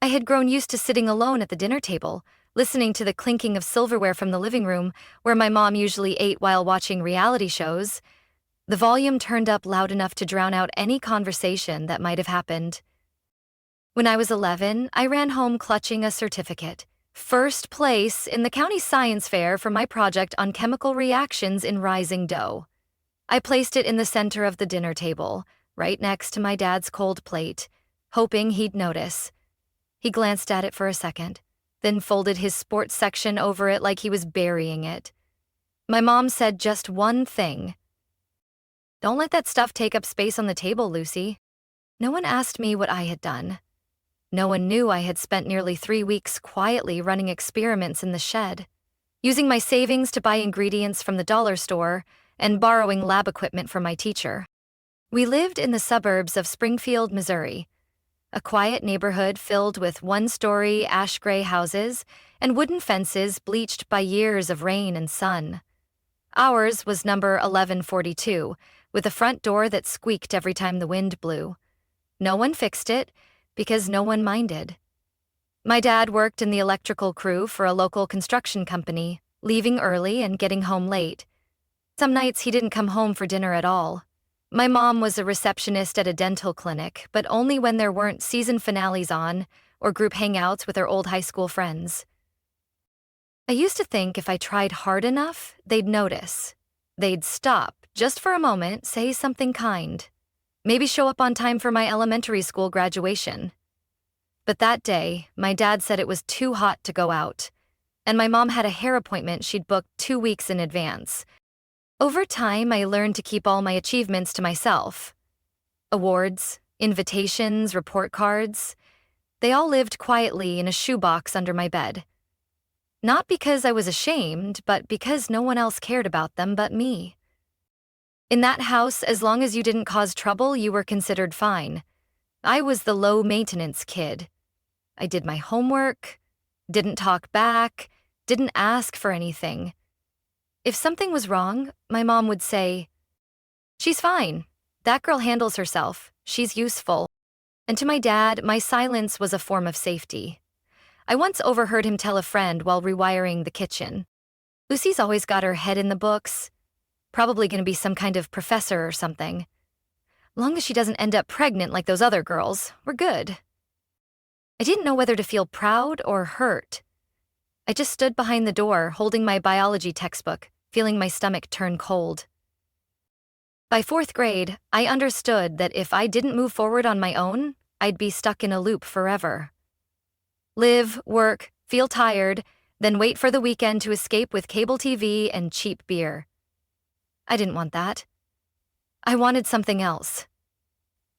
I had grown used to sitting alone at the dinner table, listening to the clinking of silverware from the living room, where my mom usually ate while watching reality shows. The volume turned up loud enough to drown out any conversation that might have happened. When I was 11, I ran home clutching a certificate. First place in the county science fair for my project on chemical reactions in rising dough. I placed it in the center of the dinner table, right next to my dad's cold plate, hoping he'd notice. He glanced at it for a second, then folded his sports section over it like he was burying it. My mom said just one thing. "Don't let that stuff take up space on the table, Lucy." No one asked me what I had done. No one knew I had spent nearly 3 weeks quietly running experiments in the shed, using my savings to buy ingredients from the dollar store and borrowing lab equipment from my teacher. We lived in the suburbs of Springfield, Missouri, a quiet neighborhood filled with one-story ash-gray houses and wooden fences bleached by years of rain and sun. Ours was number 1142, with a front door that squeaked every time the wind blew. No one fixed it, because no one minded. My dad worked in the electrical crew for a local construction company, leaving early and getting home late. Some nights he didn't come home for dinner at all. My mom was a receptionist at a dental clinic, but only when there weren't season finales on or group hangouts with her old high school friends. I used to think if I tried hard enough, they'd notice. They'd stop, just for a moment, say something kind. Maybe show up on time for my elementary school graduation. But that day, my dad said it was too hot to go out, and my mom had a hair appointment she'd booked 2 weeks in advance. Over time, I learned to keep all my achievements to myself. Awards, invitations, report cards. They all lived quietly in a shoebox under my bed. Not because I was ashamed, but because no one else cared about them but me. In that house, as long as you didn't cause trouble, you were considered fine. I was the low-maintenance kid. I did my homework, didn't talk back, didn't ask for anything. If something was wrong, my mom would say, "She's fine. That girl handles herself. She's useful." And to my dad, my silence was a form of safety. I once overheard him tell a friend while rewiring the kitchen, "Lucy's always got her head in the books. Probably gonna be some kind of professor or something. Long as she doesn't end up pregnant like those other girls, we're good." I didn't know whether to feel proud or hurt. I just stood behind the door, holding my biology textbook, feeling my stomach turn cold. By 4th grade, I understood that if I didn't move forward on my own, I'd be stuck in a loop forever. Live, work, feel tired, then wait for the weekend to escape with cable TV and cheap beer. I didn't want that. I wanted something else.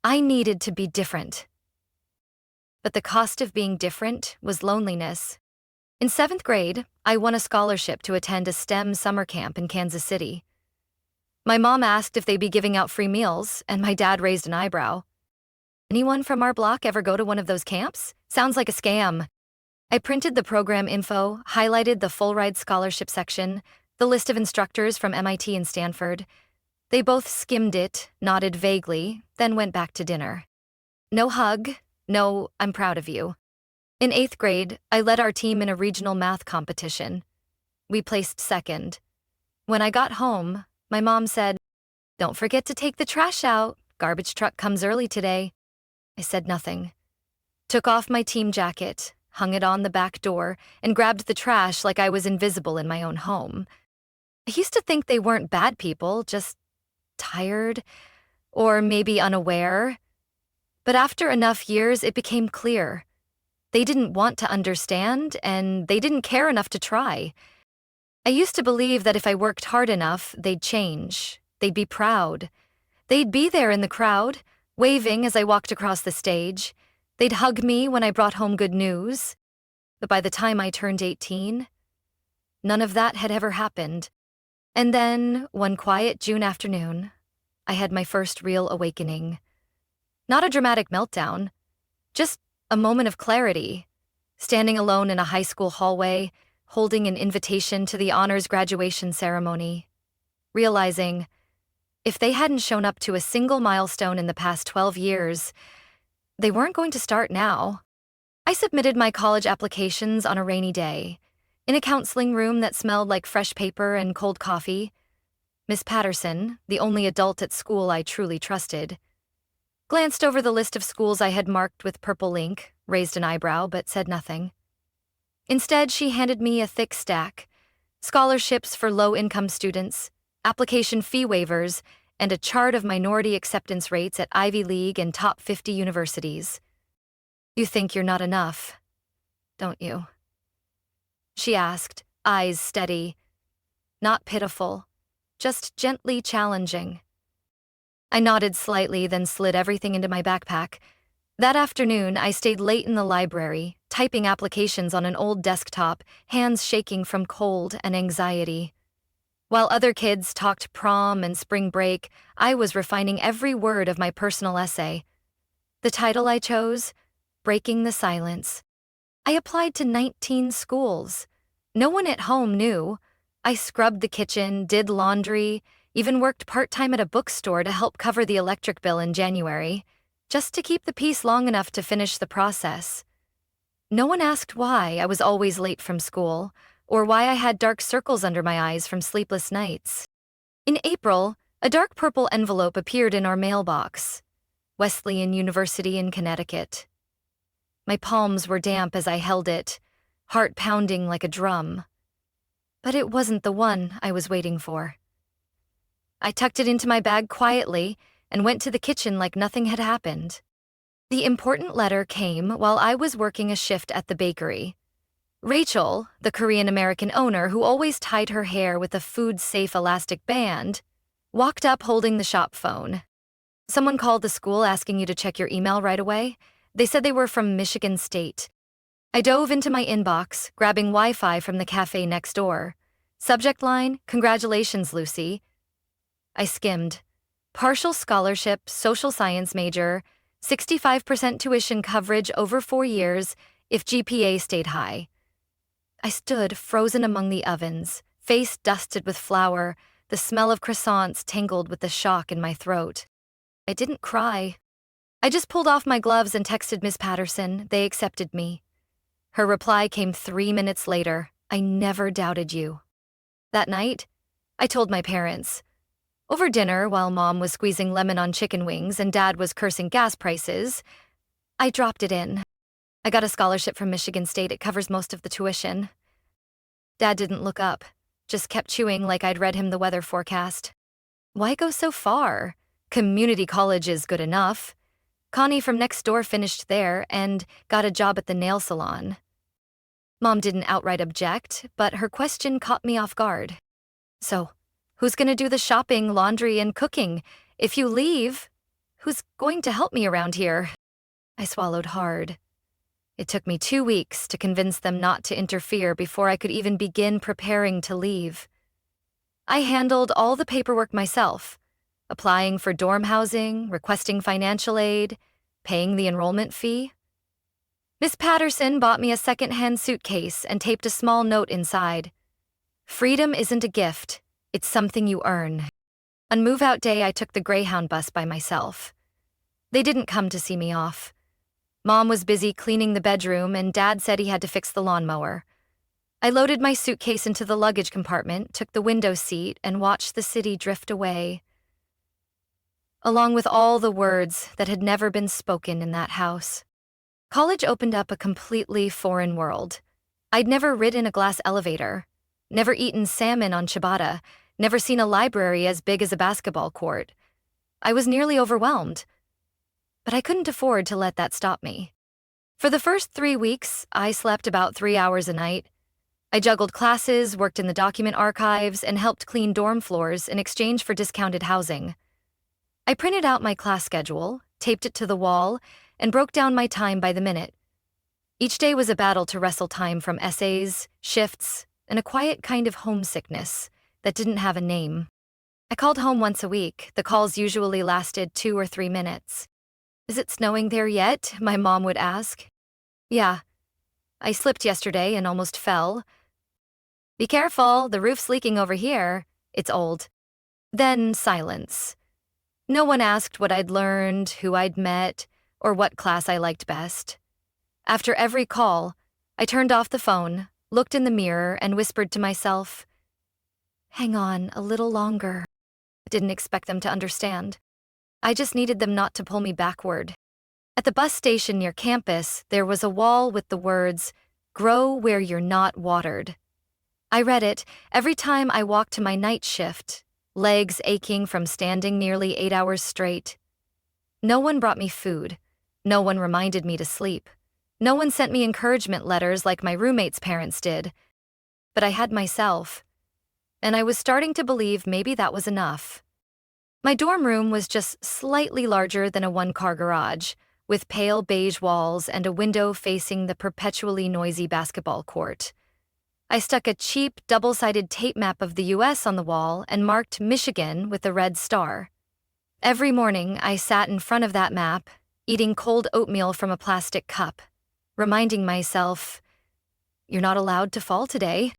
I needed to be different. But the cost of being different was loneliness. In 7th grade, I won a scholarship to attend a STEM summer camp in Kansas City. My mom asked if they'd be giving out free meals, and my dad raised an eyebrow. "Anyone from our block ever go to one of those camps? Sounds like a scam." I printed the program info, highlighted the full-ride scholarship section, the list of instructors from MIT and Stanford. They both skimmed it, nodded vaguely, then went back to dinner. No hug, no "I'm proud of you." In 8th grade, I led our team in a regional math competition. We placed 2nd. When I got home, my mom said, "Don't forget to take the trash out. Garbage truck comes early today." I said nothing. Took off my team jacket, hung it on the back door, and grabbed the trash like I was invisible in my own home. I used to think they weren't bad people, just tired, or maybe unaware. But after enough years, it became clear. They didn't want to understand, and they didn't care enough to try. I used to believe that if I worked hard enough, they'd change. They'd be proud. They'd be there in the crowd, waving as I walked across the stage. They'd hug me when I brought home good news. But by the time I turned 18, none of that had ever happened. And then, one quiet June afternoon, I had my first real awakening. Not a dramatic meltdown, just a moment of clarity, standing alone in a high school hallway, holding an invitation to the honors graduation ceremony, realizing if they hadn't shown up to a single milestone in the past 12 years, they weren't going to start now. I submitted my college applications on a rainy day, in a counseling room that smelled like fresh paper and cold coffee. Miss Patterson, the only adult at school I truly trusted, glanced over the list of schools I had marked with purple ink, raised an eyebrow, but said nothing. Instead, she handed me a thick stack: scholarships for low-income students, application fee waivers, and a chart of minority acceptance rates at Ivy League and top 50 universities. "You think you're not enough, don't you?" she asked, eyes steady, not pitiful, just gently challenging. I nodded slightly, then slid everything into my backpack. That afternoon, I stayed late in the library, typing applications on an old desktop, hands shaking from cold and anxiety. While other kids talked prom and spring break, I was refining every word of my personal essay. The title I chose: Breaking the Silence. I applied to 19 schools. No one at home knew. I scrubbed the kitchen, did laundry, even worked part-time at a bookstore to help cover the electric bill in January, just to keep the peace long enough to finish the process. No one asked why I was always late from school, or why I had dark circles under my eyes from sleepless nights. In April, a dark purple envelope appeared in our mailbox: Wesleyan University in Connecticut. My palms were damp as I held it, heart pounding like a drum. But it wasn't the one I was waiting for. I tucked it into my bag quietly and went to the kitchen like nothing had happened. The important letter came while I was working a shift at the bakery. Rachel, the Korean-American owner who always tied her hair with a food-safe elastic band, walked up holding the shop phone. "Someone called the school asking you to check your email right away. They said they were from Michigan State." I dove into my inbox, grabbing Wi-Fi from the cafe next door. Subject line: "Congratulations, Lucy." I skimmed. Partial scholarship, social science major, 65% tuition coverage over 4 years if GPA stayed high. I stood frozen among the ovens, face dusted with flour, the smell of croissants tangled with the shock in my throat. I didn't cry. I just pulled off my gloves and texted Miss Patterson. They accepted me. Her reply came 3 minutes later: "I never doubted you." That night, I told my parents. Over dinner, while Mom was squeezing lemon on chicken wings and Dad was cursing gas prices, I dropped it in. "I got a scholarship from Michigan State. It covers most of the tuition." Dad didn't look up, just kept chewing like I'd read him the weather forecast. "Why go so far? Community college is good enough. Connie from next door finished there and got a job at the nail salon." Mom didn't outright object, but her question caught me off guard. "So, who's gonna do the shopping, laundry, and cooking? If you leave, who's going to help me around here?" I swallowed hard. It took me 2 weeks to convince them not to interfere before I could even begin preparing to leave. I handled all the paperwork myself: applying for dorm housing, requesting financial aid, paying the enrollment fee. Miss Patterson bought me a second-hand suitcase and taped a small note inside: "Freedom isn't a gift, it's something you earn." On move-out day, I took the Greyhound bus by myself. They didn't come to see me off. Mom was busy cleaning the bedroom, and Dad said he had to fix the lawnmower. I loaded my suitcase into the luggage compartment, took the window seat, and watched the city drift away, along with all the words that had never been spoken in that house. College opened up a completely foreign world. I'd never ridden a glass elevator, never eaten salmon on ciabatta, never seen a library as big as a basketball court. I was nearly overwhelmed, but I couldn't afford to let that stop me. For the first 3 weeks, I slept about 3 hours a night. I juggled classes, worked in the document archives, and helped clean dorm floors in exchange for discounted housing. I printed out my class schedule, taped it to the wall, and broke down my time by the minute. Each day was a battle to wrestle time from essays, shifts, and a quiet kind of homesickness that didn't have a name. I called home once a week. The calls usually lasted 2 or 3 minutes. "Is it snowing there yet?" my mom would ask. "Yeah. I slipped yesterday and almost fell." "Be careful, the roof's leaking over here. It's old." Then silence. No one asked what I'd learned, who I'd met, or what class I liked best. After every call, I turned off the phone, looked in the mirror, and whispered to myself, "Hang on a little longer." I didn't expect them to understand. I just needed them not to pull me backward. At the bus station near campus, there was a wall with the words, "Grow where you're not watered." I read it every time I walked to my night shift, legs aching from standing nearly 8 hours straight. No one brought me food. No one reminded me to sleep. No one sent me encouragement letters like my roommate's parents did. But I had myself, and I was starting to believe maybe that was enough. My dorm room was just slightly larger than a one-car garage, with pale beige walls and a window facing the perpetually noisy basketball court. I stuck a cheap, double-sided tape map of the US on the wall and marked Michigan with a red star. Every morning, I sat in front of that map, eating cold oatmeal from a plastic cup, reminding myself, "You're not allowed to fall today."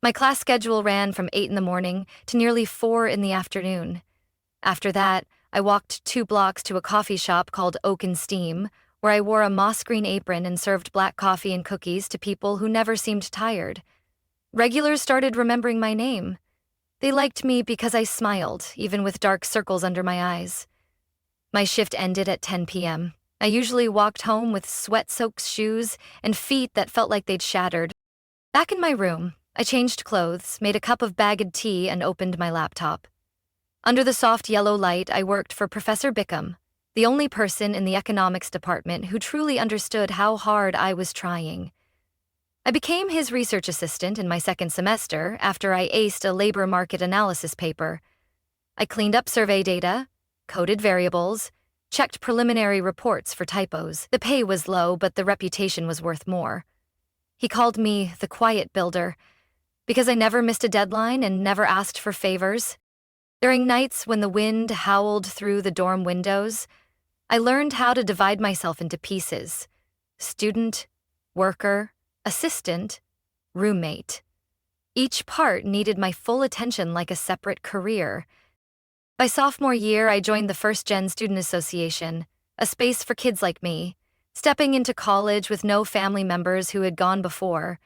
My class schedule ran from 8 in the morning to nearly 4 in the afternoon. After that, I walked 2 blocks to a coffee shop called Oak and Steam, where I wore a moss green apron and served black coffee and cookies to people who never seemed tired. Regulars started remembering my name. They liked me because I smiled, even with dark circles under my eyes. My shift ended at 10 p.m. I usually walked home with sweat-soaked shoes and feet that felt like they'd shattered. Back in my room, I changed clothes, made a cup of bagged tea, and opened my laptop. Under the soft yellow light, I worked for Professor Bickham, the only person in the economics department who truly understood how hard I was trying. I became his research assistant in my second semester after I aced a labor market analysis paper. I cleaned up survey data, coded variables, checked preliminary reports for typos. The pay was low, but the reputation was worth more. He called me the quiet builder because I never missed a deadline and never asked for favors. During nights when the wind howled through the dorm windows, I learned how to divide myself into pieces: student, worker, assistant, roommate. Each part needed my full attention like a separate career. By sophomore year, I joined the First Gen Student Association, a space for kids like me, stepping into college with no family members who had gone before.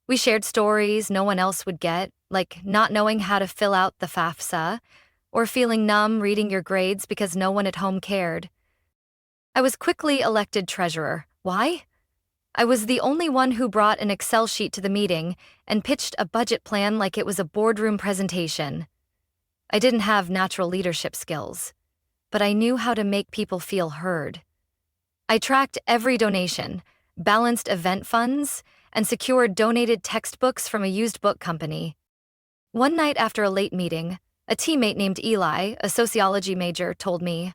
We shared stories no one else would get, like not knowing how to fill out the FAFSA, or feeling numb reading your grades because no one at home cared. I was quickly elected treasurer. Why? I was the only one who brought an Excel sheet to the meeting and pitched a budget plan like it was a boardroom presentation. I didn't have natural leadership skills, but I knew how to make people feel heard. I tracked every donation, balanced event funds, and secured donated textbooks from a used book company. One night after a late meeting, a teammate named Eli, a sociology major, told me,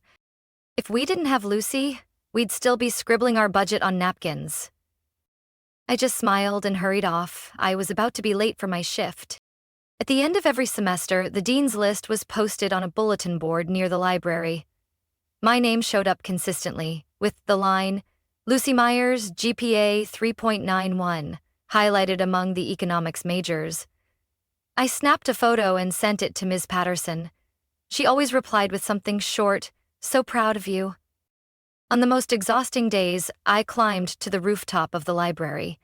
"If we didn't have Lucy, we'd still be scribbling our budget on napkins." I just smiled and hurried off. I was about to be late for my shift. At the end of every semester, the dean's list was posted on a bulletin board near the library. My name showed up consistently, with the line, "Lucy Myers, GPA 3.91, highlighted among the economics majors. I snapped a photo and sent it to Ms. Patterson. She always replied with something short, "So proud of you." On the most exhausting days, I climbed to the rooftop of the library.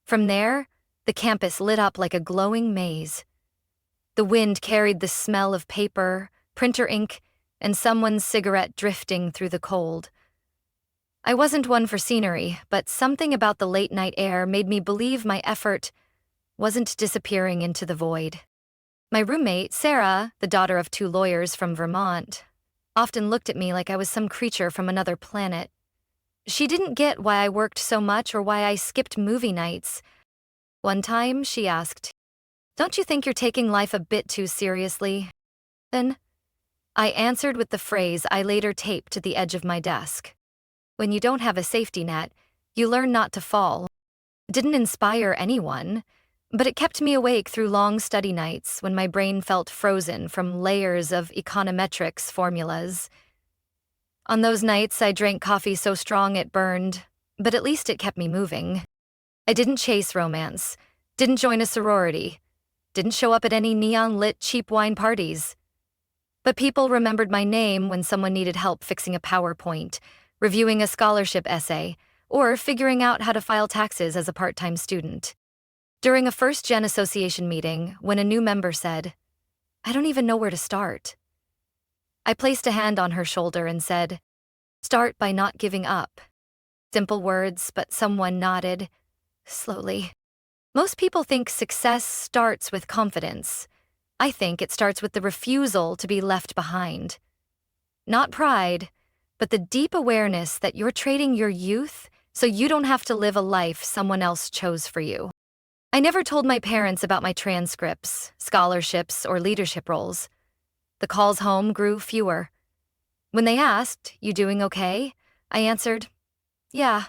From there, the campus lit up like a glowing maze. The wind carried the smell of paper, printer ink, and someone's cigarette drifting through the cold. I wasn't one for scenery, but something about the late-night air made me believe my effort wasn't disappearing into the void. My roommate, Sarah, the daughter of 2 lawyers from Vermont, often looked at me like I was some creature from another planet. She didn't get why I worked so much or why I skipped movie nights. One time, she asked, "Don't you think you're taking life a bit too seriously?" Then, I answered with the phrase I later taped to the edge of my desk. "When you don't have a safety net, you learn not to fall." It didn't inspire anyone, but it kept me awake through long study nights when my brain felt frozen from layers of econometrics formulas. On those nights, I drank coffee so strong it burned, but at least it kept me moving. I didn't chase romance, didn't join a sorority, didn't show up at any neon-lit cheap wine parties. But people remembered my name when someone needed help fixing a PowerPoint, reviewing a scholarship essay, or figuring out how to file taxes as a part-time student. During a first-gen association meeting, when a new member said, "I don't even know where to start," I placed a hand on her shoulder and said, "Start by not giving up." Simple words, but someone nodded, slowly. Most people think success starts with confidence. I think it starts with the refusal to be left behind. Not pride, but the deep awareness that you're trading your youth so you don't have to live a life someone else chose for you. I never told my parents about my transcripts, scholarships, or leadership roles. The calls home grew fewer. When they asked, "You doing okay?" I answered, "Yeah."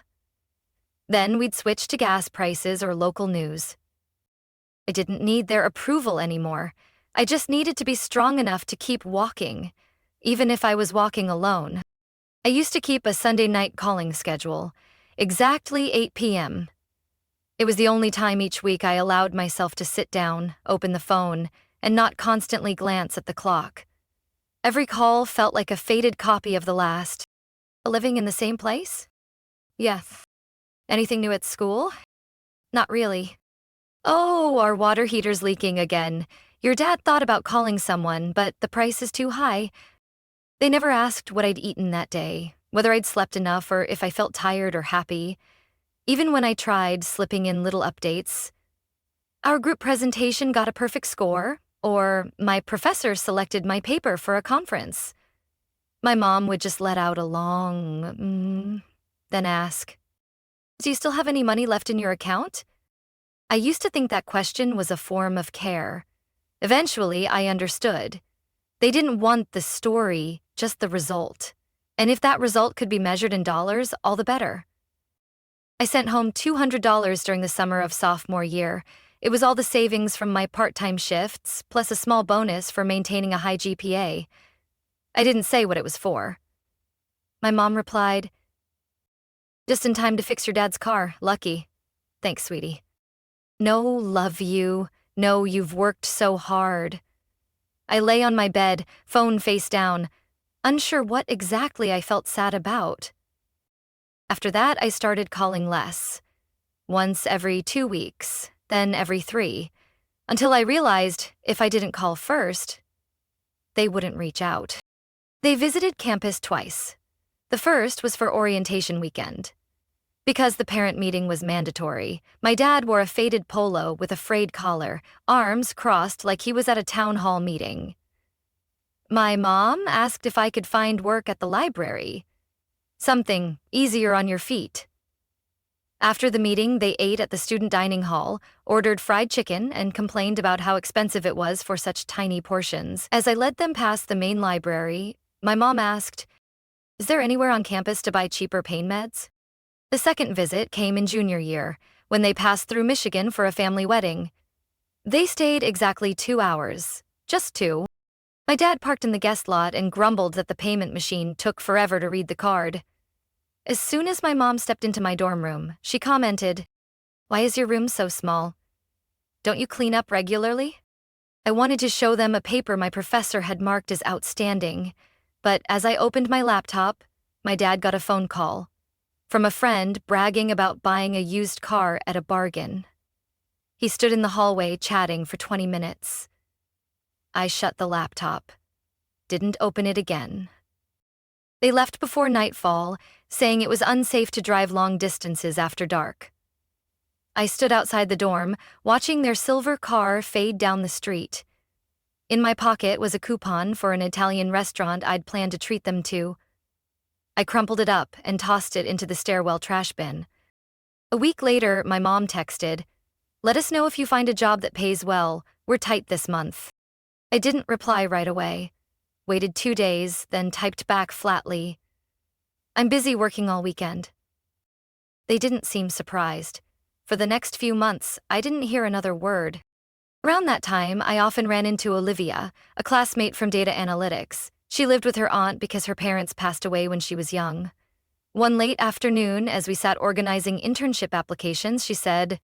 Then we'd switch to gas prices or local news. I didn't need their approval anymore. I just needed to be strong enough to keep walking, even if I was walking alone. I used to keep a Sunday night calling schedule, exactly 8 p.m. It was the only time each week I allowed myself to sit down, open the phone, and not constantly glance at the clock. Every call felt like a faded copy of the last. Living in the same place? Yes. Anything new at school? Not really. Oh, our water heater's leaking again. Your dad thought about calling someone, but the price is too high. They never asked what I'd eaten that day, whether I'd slept enough or if I felt tired or happy. Even when I tried slipping in little updates, "Our group presentation got a perfect score," or "My professor selected my paper for a conference." My mom would just let out a long, then ask, "Do you still have any money left in your account?" I used to think that question was a form of care. Eventually, I understood. They didn't want the story, just the result. And if that result could be measured in dollars, all the better. I sent home $200 during the summer of sophomore year. It was all the savings from my part-time shifts, plus a small bonus for maintaining a high GPA. I didn't say what it was for. My mom replied, "Just in time to fix your dad's car, lucky. Thanks, sweetie." No, love you. No, you've worked so hard. I lay on my bed, phone face down, unsure what exactly I felt sad about. After that, I started calling less. Once every 2 weeks, then every 3, until I realized if I didn't call first, they wouldn't reach out. They visited campus twice. The first was for orientation weekend. Because the parent meeting was mandatory, my dad wore a faded polo with a frayed collar, arms crossed like he was at a town hall meeting. My mom asked if I could find work at the library. Something easier on your feet. After the meeting, they ate at the student dining hall, ordered fried chicken, and complained about how expensive it was for such tiny portions. As I led them past the main library, my mom asked, "Is there anywhere on campus to buy cheaper pain meds?" The second visit came in junior year, when they passed through Michigan for a family wedding. They stayed exactly 2 hours, just 2. My dad parked in the guest lot and grumbled that the payment machine took forever to read the card. As soon as my mom stepped into my dorm room, she commented, "Why is your room so small? Don't you clean up regularly?" I wanted to show them a paper my professor had marked as outstanding, but as I opened my laptop, my dad got a phone call from a friend bragging about buying a used car at a bargain. He stood in the hallway chatting for 20 minutes. I shut the laptop, didn't open it again. They left before nightfall, saying it was unsafe to drive long distances after dark. I stood outside the dorm, watching their silver car fade down the street. In my pocket was a coupon for an Italian restaurant I'd planned to treat them to. I crumpled it up and tossed it into the stairwell trash bin. A week later, my mom texted, "Let us know if you find a job that pays well. We're tight this month." I didn't reply right away. Waited 2 days, then typed back flatly, "I'm busy working all weekend." They didn't seem surprised. For the next few months, I didn't hear another word. Around that time, I often ran into Olivia, a classmate from data analytics. She lived with her aunt because her parents passed away when she was young. One late afternoon, as we sat organizing internship applications, she said,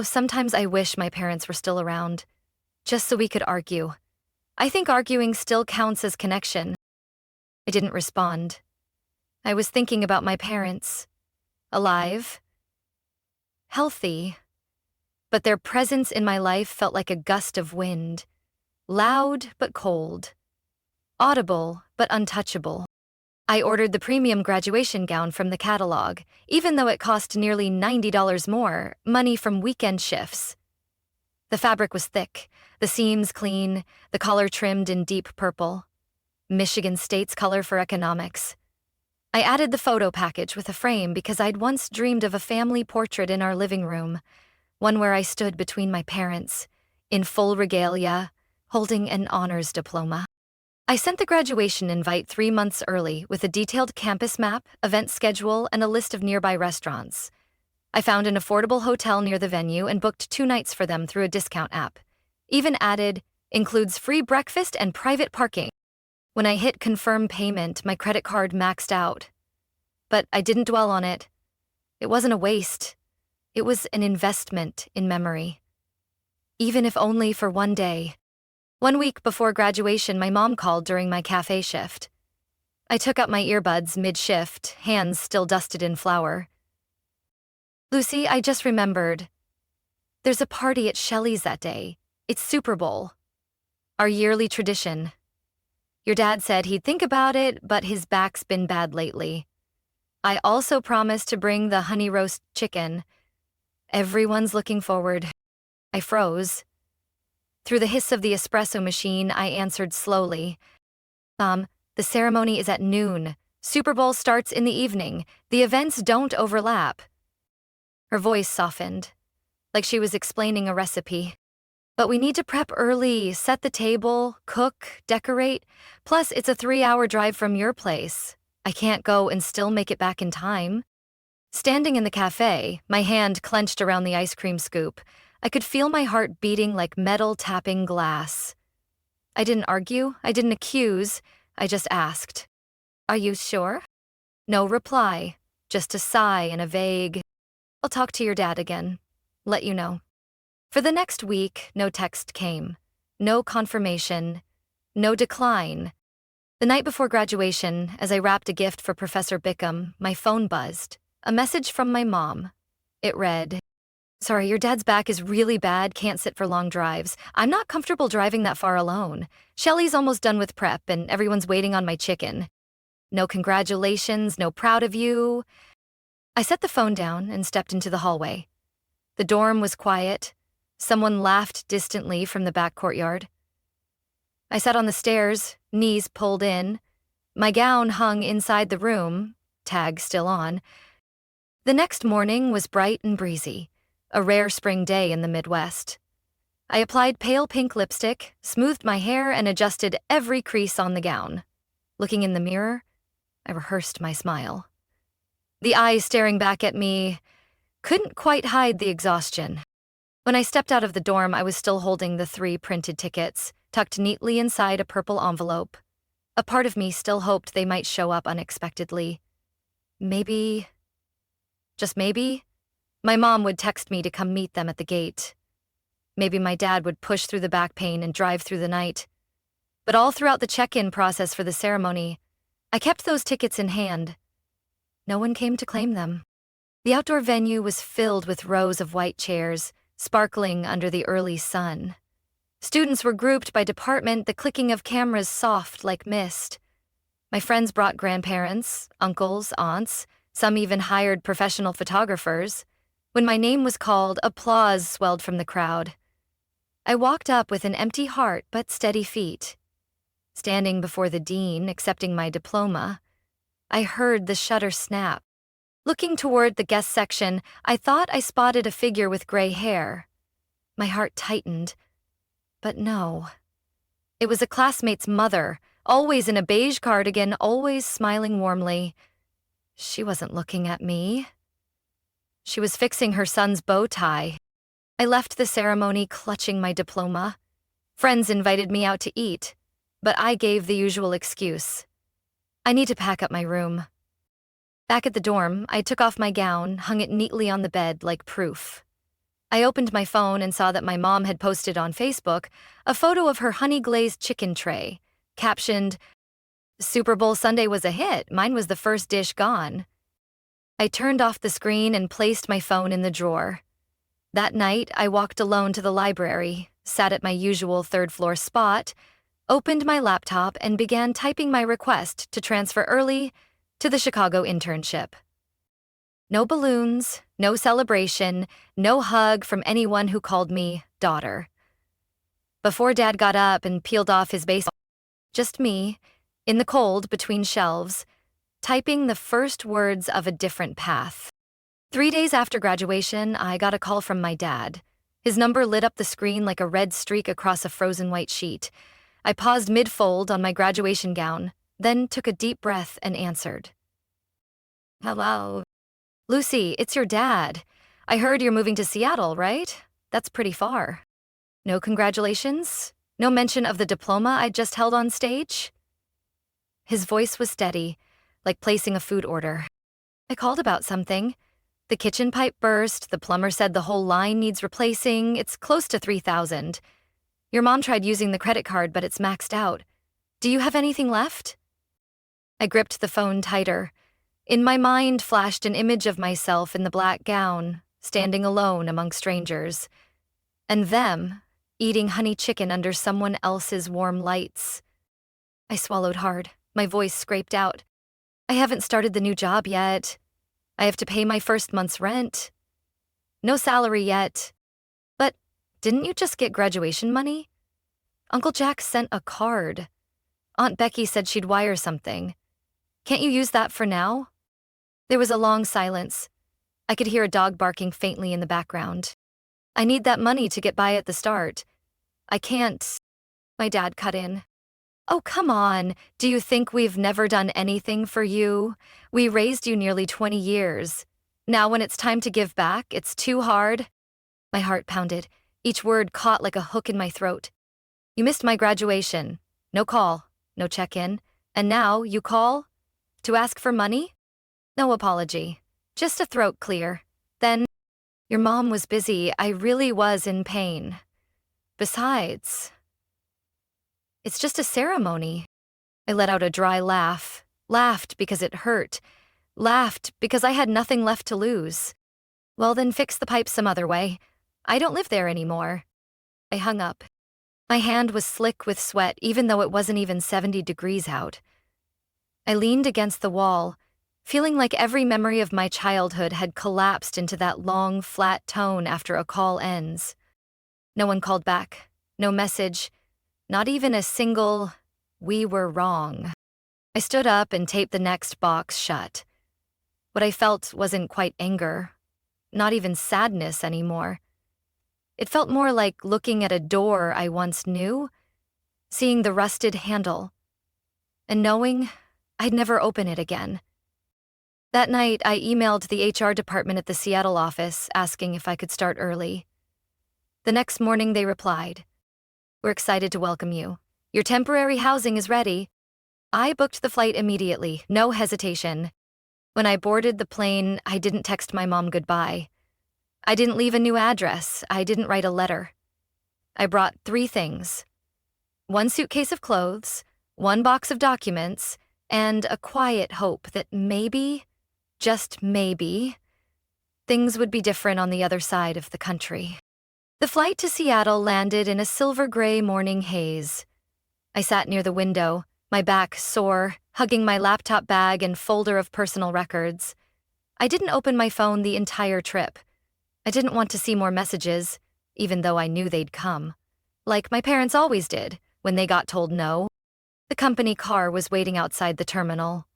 "Sometimes I wish my parents were still around, just so we could argue. I think arguing still counts as connection." I didn't respond. I was thinking about my parents. alive, healthy, but their presence in my life felt like a gust of wind, loud but cold, audible but untouchable. I ordered the premium graduation gown from the catalog, even though it cost nearly $90 more, money from weekend shifts. The fabric was thick, the seams clean, the collar trimmed in deep purple. Michigan State's color for economics. I added the photo package with a frame because I'd once dreamed of a family portrait in our living room, one where I stood between my parents, in full regalia, holding an honors diploma. I sent the graduation invite 3 months early with a detailed campus map, event schedule, and a list of nearby restaurants. I found an affordable hotel near the venue and booked 2 nights for them through a discount app. Even added, includes free breakfast and private parking. When I hit confirm payment, my credit card maxed out. But I didn't dwell on it. It wasn't a waste. It was an investment in memory. Even if only for one day. 1 week before graduation, my mom called during my cafe shift. I took out my earbuds mid-shift, hands still dusted in flour. "Lucy, I just remembered. There's a party at Shelley's that day. It's Super Bowl. Our yearly tradition. Your dad said he'd think about it, but his back's been bad lately. I also promised to bring the honey roast chicken. Everyone's looking forward." I froze. Through the hiss of the espresso machine, I answered slowly. The ceremony is at noon. Super Bowl starts in the evening. The events don't overlap." Her voice softened, like she was explaining a recipe. "But we need to prep early, set the table, cook, decorate. Plus, it's a 3-hour drive from your place. I can't go and still make it back in time." Standing in the cafe, my hand clenched around the ice cream scoop, I could feel my heart beating like metal tapping glass. I didn't argue, I didn't accuse, I just asked, "Are you sure?" No reply, just a sigh and a vague, "I'll talk to your dad again. Let you know." For the next week, no text came. No confirmation. No decline. The night before graduation, as I wrapped a gift for Professor Bickham, my phone buzzed. A message from my mom. It read, "Sorry, your dad's back is really bad, can't sit for long drives. I'm not comfortable driving that far alone. Shelley's almost done with prep and everyone's waiting on my chicken. No congratulations, no proud of you." I set the phone down and stepped into the hallway. The dorm was quiet. Someone laughed distantly from the back courtyard. I sat on the stairs, knees pulled in. My gown hung inside the room, tag still on. The next morning was bright and breezy. A rare spring day in the Midwest. I applied pale pink lipstick, smoothed my hair, and adjusted every crease on the gown. Looking in the mirror, I rehearsed my smile. The eyes staring back at me couldn't quite hide the exhaustion. When I stepped out of the dorm, I was still holding the 3 printed tickets, tucked neatly inside a purple envelope. A part of me still hoped they might show up unexpectedly. Maybe, just maybe, my mom would text me to come meet them at the gate. Maybe my dad would push through the back pain and drive through the night. But all throughout the check-in process for the ceremony, I kept those tickets in hand. No one came to claim them. The outdoor venue was filled with rows of white chairs, sparkling under the early sun. Students were grouped by department, the clicking of cameras soft like mist. My friends brought grandparents, uncles, aunts, some even hired professional photographers. When my name was called, applause swelled from the crowd. I walked up with an empty heart but steady feet. Standing before the dean, accepting my diploma, I heard the shutter snap. Looking toward the guest section, I thought I spotted a figure with gray hair. My heart tightened, but no. It was a classmate's mother, always in a beige cardigan, always smiling warmly. She wasn't looking at me. She was fixing her son's bow tie. I left the ceremony clutching my diploma. Friends invited me out to eat, but I gave the usual excuse. I need to pack up my room. Back at the dorm, I took off my gown, hung it neatly on the bed like proof. I opened my phone and saw that my mom had posted on Facebook a photo of her honey-glazed chicken tray, captioned, "Super Bowl Sunday was a hit, mine was the first dish gone." I turned off the screen and placed my phone in the drawer. That night, I walked alone to the library, sat at my usual third-floor spot, opened my laptop, and began typing my request to transfer early to the Chicago internship. No balloons, no celebration, no hug from anyone who called me daughter. Before Dad got up and peeled off his baseball, just me, in the cold between shelves, typing the first words of a different path. 3 days after graduation, I got a call from my dad. His number lit up the screen like a red streak across a frozen white sheet. I paused mid-fold on my graduation gown, then took a deep breath and answered. Hello. Lucy, it's your dad. I heard you're moving to Seattle, right? That's pretty far. No congratulations? No mention of the diploma I just held on stage? His voice was steady, like placing a food order. I called about something. The kitchen pipe burst, the plumber said the whole line needs replacing, it's close to $3,000. Your mom tried using the credit card, but it's maxed out. Do you have anything left? I gripped the phone tighter. In my mind flashed an image of myself in the black gown, standing alone among strangers, and them eating honey chicken under someone else's warm lights. I swallowed hard, my voice scraped out. I haven't started the new job yet. I have to pay my first month's rent. No salary yet. But didn't you just get graduation money? Uncle Jack sent a card. Aunt Becky said she'd wire something. Can't you use that for now? There was a long silence. I could hear a dog barking faintly in the background. I need that money to get by at the start. I can't. My dad cut in. Oh, come on. Do you think we've never done anything for you? We raised you nearly 20 years. Now when it's time to give back, it's too hard. My heart pounded. Each word caught like a hook in my throat. You missed my graduation. No call, no check-in. And now you call? To ask for money? No apology. Just a throat clear. Then, your mom was busy. I really was in pain. Besides, it's just a ceremony. I let out a dry laugh. Laughed because it hurt. Laughed because I had nothing left to lose. Well, then fix the pipe some other way. I don't live there anymore. I hung up. My hand was slick with sweat, even though it wasn't even 70 degrees out. I leaned against the wall, feeling like every memory of my childhood had collapsed into that long, flat tone after a call ends. No one called back. No message. Not even a single, "We were wrong." I stood up and taped the next box shut. What I felt wasn't quite anger, not even sadness anymore. It felt more like looking at a door I once knew, seeing the rusted handle, and knowing I'd never open it again. That night, I emailed the HR department at the Seattle office asking if I could start early. The next morning, they replied, "We're excited to welcome you. Your temporary housing is ready." I booked the flight immediately, no hesitation. When I boarded the plane, I didn't text my mom goodbye. I didn't leave a new address. I didn't write a letter. I brought 3 things: 1 suitcase of clothes, 1 box of documents, and a quiet hope that maybe, just maybe, things would be different on the other side of the country. The flight to Seattle landed in a silver-gray morning haze. I sat near the window, my back sore, hugging my laptop bag and folder of personal records. I didn't open my phone the entire trip. I didn't want to see more messages, even though I knew they'd come. Like my parents always did, when they got told no. The company car was waiting outside the terminal.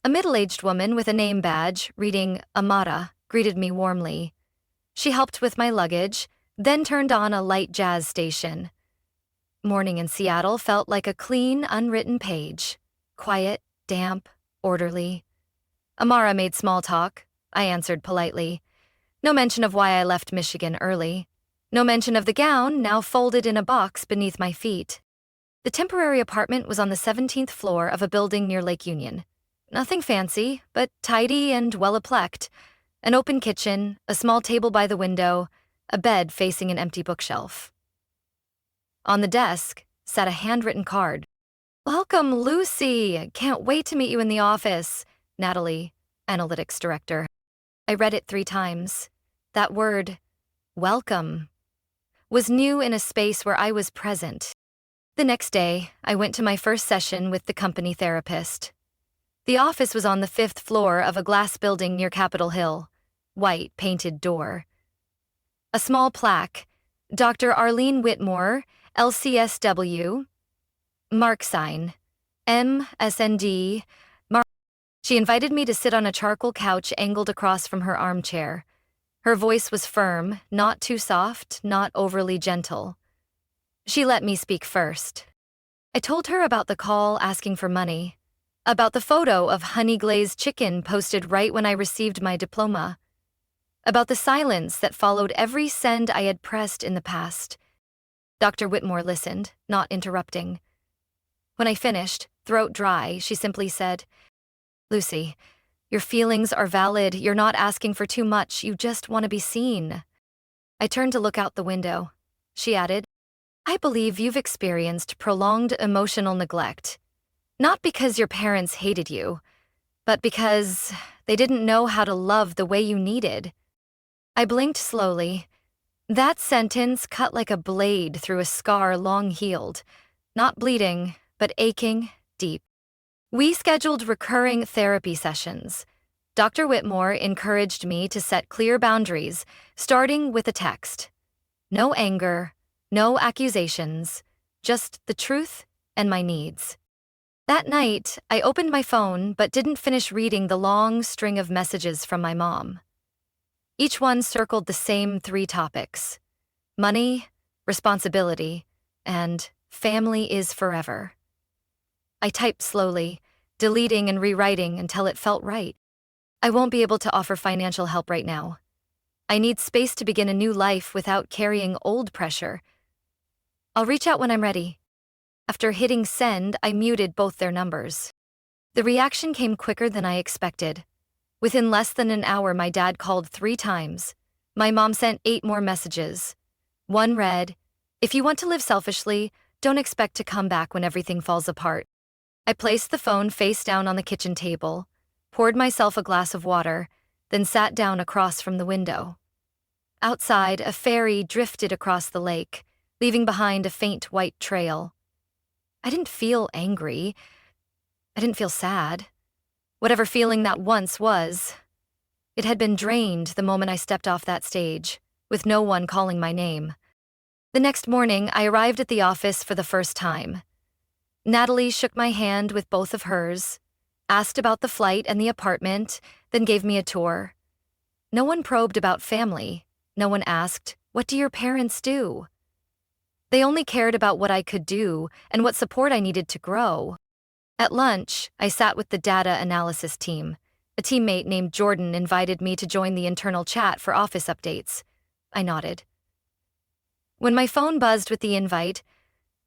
A middle-aged woman with a name badge, reading Amara, greeted me warmly. She helped with my luggage, then turned on a light jazz station. Morning in Seattle felt like a clean, unwritten page. Quiet, damp, orderly. Amara made small talk. I answered politely. No mention of why I left Michigan early. No mention of the gown, now folded in a box beneath my feet. The temporary apartment was on the 17th floor of a building near Lake Union. Nothing fancy, but tidy and well-aplecked. An open kitchen, a small table by the window, a bed facing an empty bookshelf. On the desk sat a handwritten card. "Welcome, Lucy. Can't wait to meet you in the office." Natalie, analytics director. I read it 3 times. That word, welcome, was new in a space where I was present. The next day, I went to my first session with the company therapist. The office was on the 5th floor of a glass building near Capitol Hill. White painted door. A small plaque, Dr. Arlene Whitmore, LCSW, mark sign, MSND, mark. She invited me to sit on a charcoal couch angled across from her armchair. Her voice was firm, not too soft, not overly gentle. She let me speak first. I told her about the call asking for money, about the photo of honey-glazed chicken posted right when I received my diploma, about the silence that followed every send I had pressed in the past. Dr. Whitmore listened, not interrupting. When I finished, throat dry, she simply said, "Lucy, your feelings are valid. You're not asking for too much. You just want to be seen." I turned to look out the window. She added, "I believe you've experienced prolonged emotional neglect. Not because your parents hated you, but because they didn't know how to love the way you needed." I blinked slowly. That sentence cut like a blade through a scar long healed, not bleeding, but aching deep. We scheduled recurring therapy sessions. Dr. Whitmore encouraged me to set clear boundaries, starting with a text. No anger, no accusations, just the truth and my needs. That night, I opened my phone but didn't finish reading the long string of messages from my mom. Each one circled the same 3 topics: money, responsibility, and family is forever. I typed slowly, deleting and rewriting until it felt right. I won't be able to offer financial help right now. I need space to begin a new life without carrying old pressure. I'll reach out when I'm ready. After hitting send, I muted both their numbers. The reaction came quicker than I expected. Within less than an hour, my dad called 3 times. My mom sent 8 more messages. One read, "If you want to live selfishly, don't expect to come back when everything falls apart." I placed the phone face down on the kitchen table, poured myself a glass of water, then sat down across from the window. Outside, a ferry drifted across the lake, leaving behind a faint white trail. I didn't feel angry. I didn't feel sad. Whatever feeling that once was, it had been drained the moment I stepped off that stage, with no one calling my name. The next morning, I arrived at the office for the first time. Natalie shook my hand with both of hers, asked about the flight and the apartment, then gave me a tour. No one probed about family. No one asked, "What do your parents do?" They only cared about what I could do and what support I needed to grow. At lunch, I sat with the data analysis team. A teammate named Jordan invited me to join the internal chat for office updates. I nodded. When my phone buzzed with the invite,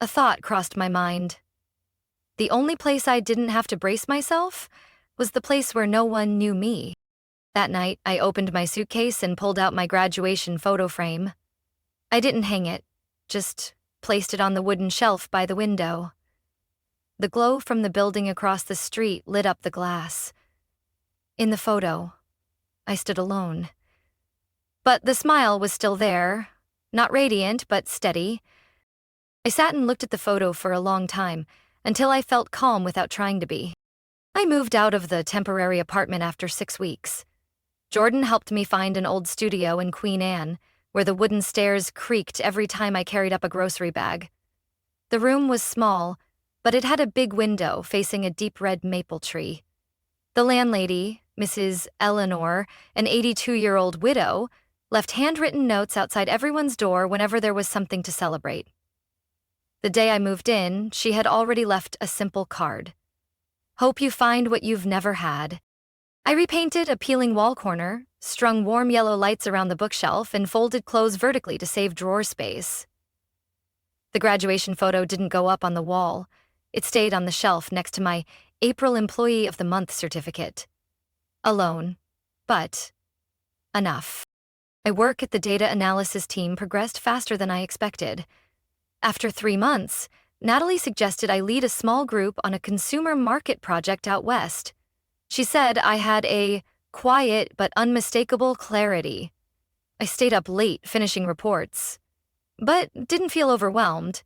a thought crossed my mind. The only place I didn't have to brace myself was the place where no one knew me. That night, I opened my suitcase and pulled out my graduation photo frame. I didn't hang it, just placed it on the wooden shelf by the window. The glow from the building across the street lit up the glass. In the photo, I stood alone. But the smile was still there, not radiant, but steady. I sat and looked at the photo for a long time, until I felt calm without trying to be. I moved out of the temporary apartment after 6 weeks. Jordan helped me find an old studio in Queen Anne, where the wooden stairs creaked every time I carried up a grocery bag. The room was small, but it had a big window facing a deep red maple tree. The landlady, Mrs. Eleanor, an 82-year-old widow, left handwritten notes outside everyone's door whenever there was something to celebrate. The day I moved in, she had already left a simple card. "Hope you find what you've never had." I repainted a peeling wall corner, strung warm yellow lights around the bookshelf, and folded clothes vertically to save drawer space. The graduation photo didn't go up on the wall. It stayed on the shelf next to my April Employee of the Month certificate. Alone, but enough. My work at the data analysis team progressed faster than I expected. After 3 months, Natalie suggested I lead a small group on a consumer market project out west. She said I had a quiet but unmistakable clarity. I stayed up late finishing reports, but didn't feel overwhelmed.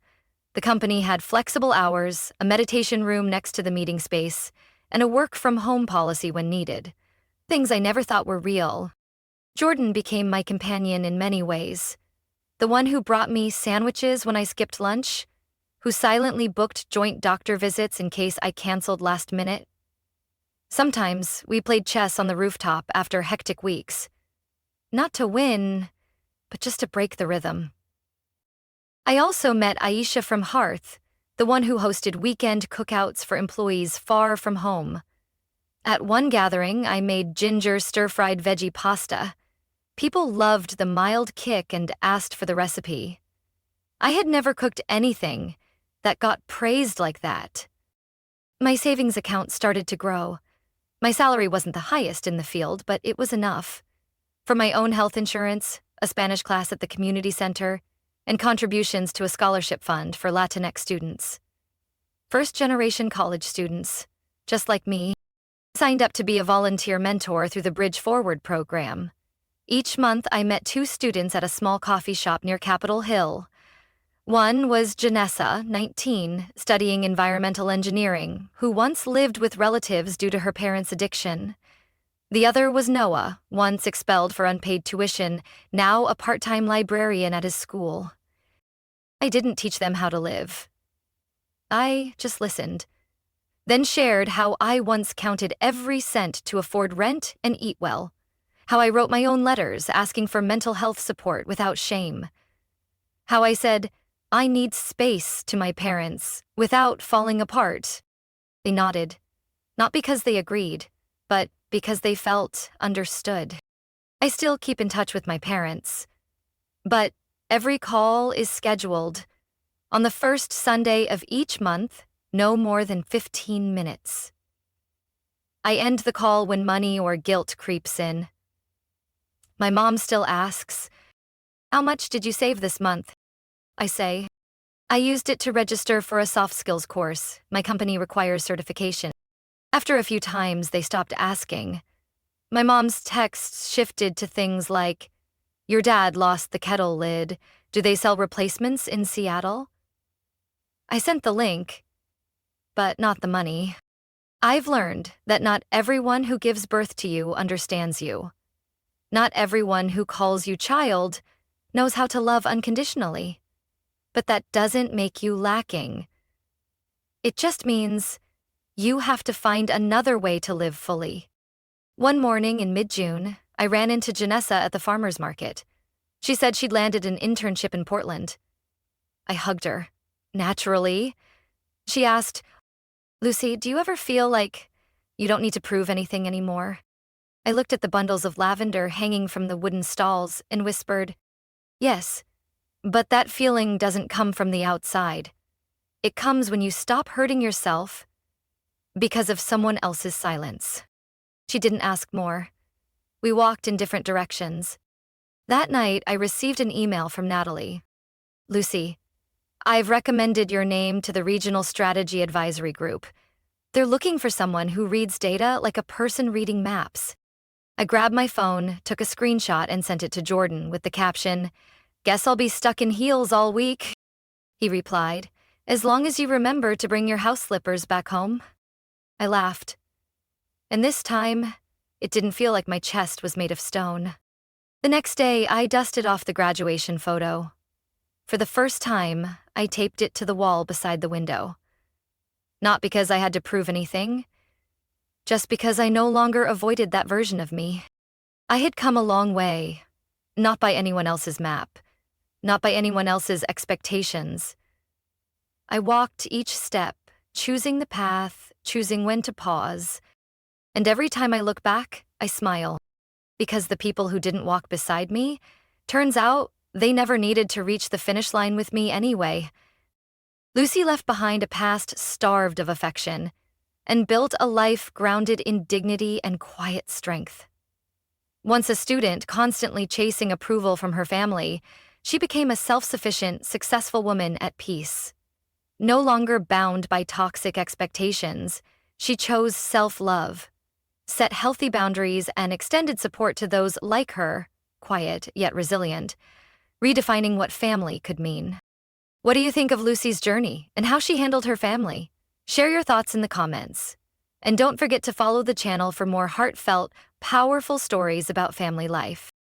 The company had flexible hours, a meditation room next to the meeting space, and a work-from-home policy when needed. Things I never thought were real. Jordan became my companion in many ways. The one who brought me sandwiches when I skipped lunch, who silently booked joint doctor visits in case I canceled last minute. Sometimes we played chess on the rooftop after hectic weeks. Not to win, but just to break the rhythm. I also met Aisha from Hearth, the one who hosted weekend cookouts for employees far from home. At one gathering, I made ginger stir-fried veggie pasta. People loved the mild kick and asked for the recipe. I had never cooked anything that got praised like that. My savings account started to grow. My salary wasn't the highest in the field, but it was enough. For my own health insurance, a Spanish class at the community center, and contributions to a scholarship fund for Latinx students. First-generation college students, just like me, signed up to be a volunteer mentor through the Bridge Forward program. Each month, I met 2 students at a small coffee shop near Capitol Hill. One was Janessa, 19, studying environmental engineering, who once lived with relatives due to her parents' addiction. The other was Noah, once expelled for unpaid tuition, now a part-time librarian at his school. I didn't teach them how to live. I just listened, then shared how I once counted every cent to afford rent and eat well, how I wrote my own letters asking for mental health support without shame, how I said, I need space to my parents without falling apart. They nodded, not because they agreed, but because they felt understood. I still keep in touch with my parents, but every call is scheduled. On the first Sunday of each month, no more than 15 minutes. I end the call when money or guilt creeps in. My mom still asks, "How much did you save this month?" I say, "I used it to register for a soft skills course. My company requires certification." After a few times, they stopped asking. My mom's texts shifted to things like, "Your dad lost the kettle lid. Do they sell replacements in Seattle?" I sent the link, but not the money. I've learned that not everyone who gives birth to you understands you. Not everyone who calls you child knows how to love unconditionally. But that doesn't make you lacking. It just means you have to find another way to live fully. One morning in mid-June, I ran into Janessa at the farmer's market. She said she'd landed an internship in Portland. I hugged her. Naturally. She asked, "Lucy, do you ever feel like you don't need to prove anything anymore?" I looked at the bundles of lavender hanging from the wooden stalls and whispered, "Yes. But that feeling doesn't come from the outside. It comes when you stop hurting yourself because of someone else's silence." She didn't ask more. We walked in different directions. That night, I received an email from Natalie. "Lucy, I've recommended your name to the Regional Strategy Advisory Group. They're looking for someone who reads data like a person reading maps." I grabbed my phone, took a screenshot, and sent it to Jordan with the caption, "Guess I'll be stuck in heels all week." He replied, "As long as you remember to bring your house slippers back home." I laughed. And this time, it didn't feel like my chest was made of stone. The next day, I dusted off the graduation photo. For the first time, I taped it to the wall beside the window. Not because I had to prove anything, just because I no longer avoided that version of me. I had come a long way, not by anyone else's map, not by anyone else's expectations. I walked each step, choosing the path, choosing when to pause. And every time I look back, I smile. Because the people who didn't walk beside me, turns out they never needed to reach the finish line with me anyway. Lucy left behind a past starved of affection and built a life grounded in dignity and quiet strength. Once a student constantly chasing approval from her family, she became a self-sufficient, successful woman at peace. No longer bound by toxic expectations, she chose self-love. set healthy boundaries, and extended support to those like her, quiet yet resilient, redefining what family could mean. What do you think of Lucy's journey and how she handled her family? Share your thoughts in the comments. And don't forget to follow the channel for more heartfelt, powerful stories about family life.